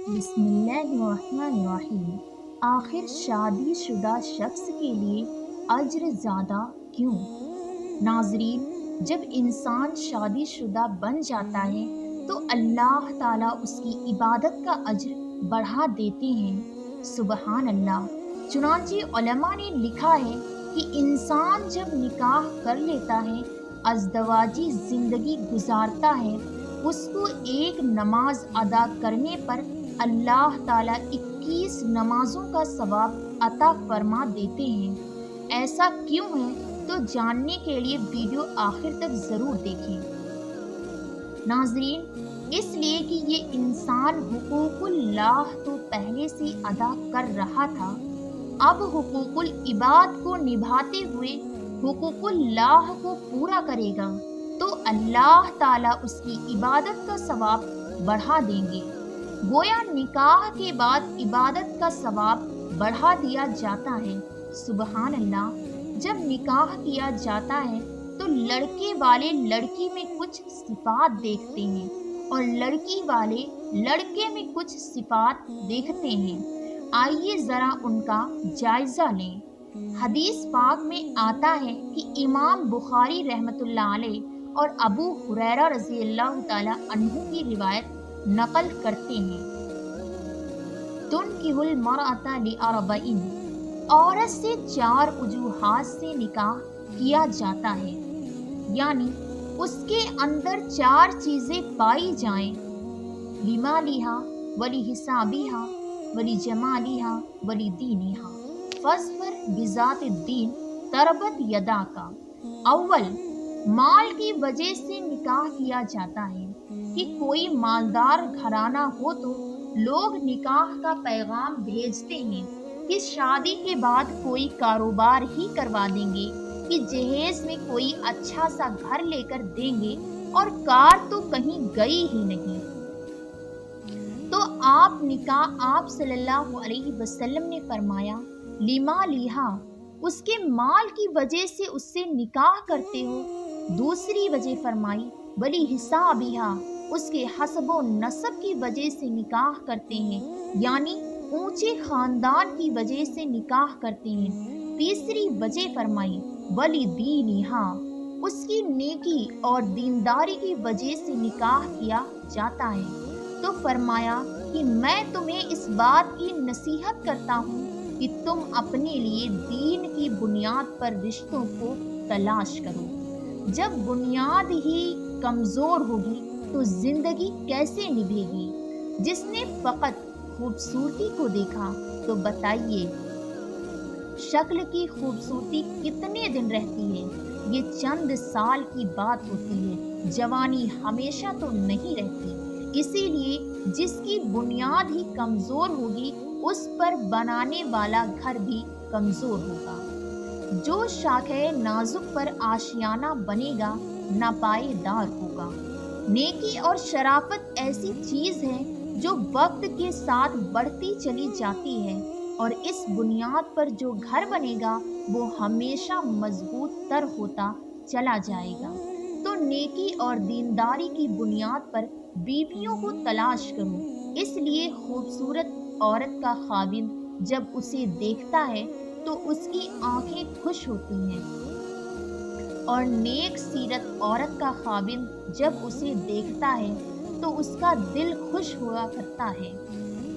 بسم اللہ الرحمن الرحیم۔ آخر شادی شدہ شخص کے لیے اجر زیادہ کیوں؟ ناظرین، جب انسان شادی شدہ بن جاتا ہے تو اللہ تعالیٰ اس کی عبادت کا اجر بڑھا دیتے ہیں۔ سبحان اللہ۔ چنانچہ علماء نے لکھا ہے کہ انسان جب نکاح کر لیتا ہے، ازدواجی زندگی گزارتا ہے، اس کو ایک نماز ادا کرنے پر اللہ تعالیٰ 21 نمازوں کا ثواب عطا فرما دیتے ہیں۔ ایسا کیوں ہے تو جاننے کے لیے ویڈیو آخر تک ضرور دیکھیں۔ ناظرین، اس لیے کہ یہ انسان حقوق اللہ تو پہلے سے ادا کر رہا تھا، اب حقوق العباد کو نبھاتے ہوئے حقوق اللہ کو پورا کرے گا تو اللہ تعالیٰ اس کی عبادت کا ثواب بڑھا دیں گے۔ گویا نکاح کے بعد عبادت کا ثواب بڑھا دیا جاتا ہے۔ سبحان اللہ۔ جب نکاح کیا جاتا ہے تو لڑکے والے لڑکی میں کچھ صفات دیکھتے ہیں اور لڑکی والے لڑکے میں کچھ صفات دیکھتے ہیں۔ آئیے ذرا ان کا جائزہ لیں۔ حدیث پاک میں آتا ہے کہ امام بخاری رحمۃ اللہ علیہ اور ابو ہریرہ رضی اللہ تعالی عنہ کی روایت نقل کرتے ہیں، تنکح المرأۃ لأربع، عورت سے 4 وجوہات سے نکاح کیا جاتا ہے، یعنی اس کے اندر 4 چیزیں پائی جائیں: لمالہا ولحسابہا ولجمالہا ولدینہا، فاظفر بذات الدین تربت یداکا۔ اول، مال کی وجہ سے نکاح کیا جاتا ہے کہ کوئی مالدار گھرانہ ہو تو لوگ نکاح کا پیغام بھیجتے ہیں کہ شادی کے بعد کوئی کاروبار ہی کروا دیں گے، کہ جہیز میں کوئی اچھا سا گھر لے کر دیں گے، اور کار تو کہیں گئی ہی نہیں۔ تو آپ صلی اللہ علیہ وسلم نے فرمایا، لمالہا، اس کے مال کی وجہ سے اس سے نکاح کرتے ہو۔ دوسری وجہ فرمائی، ولحسابہا، اس کے حسب و نسب کی وجہ سے نکاح کرتے ہیں، یعنی اونچے خاندان کی وجہ سے نکاح کرتے ہیں۔ تیسری وجہ فرمائی، ولدینہا، اس کی نیکی اور دینداری کی وجہ سے نکاح کیا جاتا ہے۔ تو فرمایا کہ میں تمہیں اس بات کی نصیحت کرتا ہوں کہ تم اپنے لیے دین کی بنیاد پر رشتوں کو تلاش کرو۔ جب بنیاد ہی کمزور ہوگی تو زندگی کیسے نبھے گی؟ جس نے فقط خوبصورتی کو دیکھا تو بتائیے، شکل کی خوبصورتی کتنے دن رہتی ہے؟ یہ چند سال کی بات ہوتی ہے، جوانی ہمیشہ تو نہیں رہتی۔ اسی لیے جس کی بنیاد ہی کمزور ہوگی اس پر بنانے والا گھر بھی کمزور ہوگا۔ جو شاخہ نازک پر آشیانہ بنے گا ناپائیدار ہوگا۔ نیکی اور شرافت ایسی چیز ہے جو وقت کے ساتھ بڑھتی چلی جاتی ہے، اور اس بنیاد پر جو گھر بنے گا وہ ہمیشہ مضبوط تر ہوتا چلا جائے گا۔ تو نیکی اور دینداری کی بنیاد پر بیویوں کو تلاش کرو۔ اس لیے خوبصورت عورت کا خاوند جب اسے دیکھتا ہے تو اس کی آنکھیں خوش ہوتی ہیں، اور نیک سیرت عورت کا خاوند جب اسے دیکھتا ہے تو اس کا دل خوش ہوا کرتا ہے۔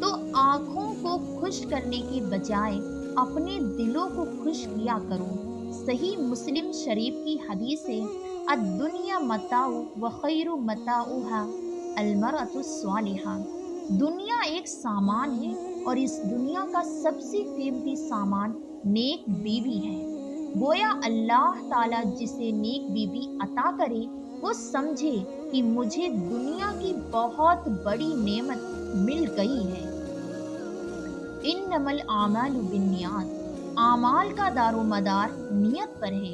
تو آنکھوں کو خوش کرنے کے بجائے اپنے دلوں کو خوش کیا کرو۔ صحیح مسلم شریف کی حدیث ہے، الدنیا متاع وخیر متاعها المرأة الصالحہ۔ دنیا ایک سامان ہے اور اس دنیا کا سب سے قیمتی سامان نیک بیوی ہے۔ گویا اللہ تعالیٰ جسے نیک بیوی عطا کرے وہ سمجھے کہ مجھے دنیا کی بہت بڑی نعمت مل گئی ہے۔ انما الاعمال بالنیات، اعمال کا دار و مدار نیت پر ہے۔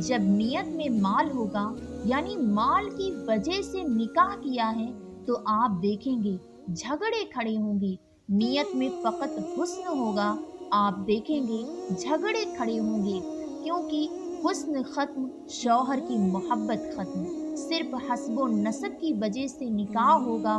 جب نیت میں مال ہوگا، یعنی مال کی وجہ سے نکاح کیا ہے، تو آپ دیکھیں گے جھگڑے کھڑے ہوں گے۔ نیت میں فقط حسن ہوگا، آپ دیکھیں گے جھگڑے کھڑے ہوں گے، کیونکہ حسن ختم، شوہر کی محبت ختم۔ صرف حسب و نسب کی وجہ سے نکاح ہوگا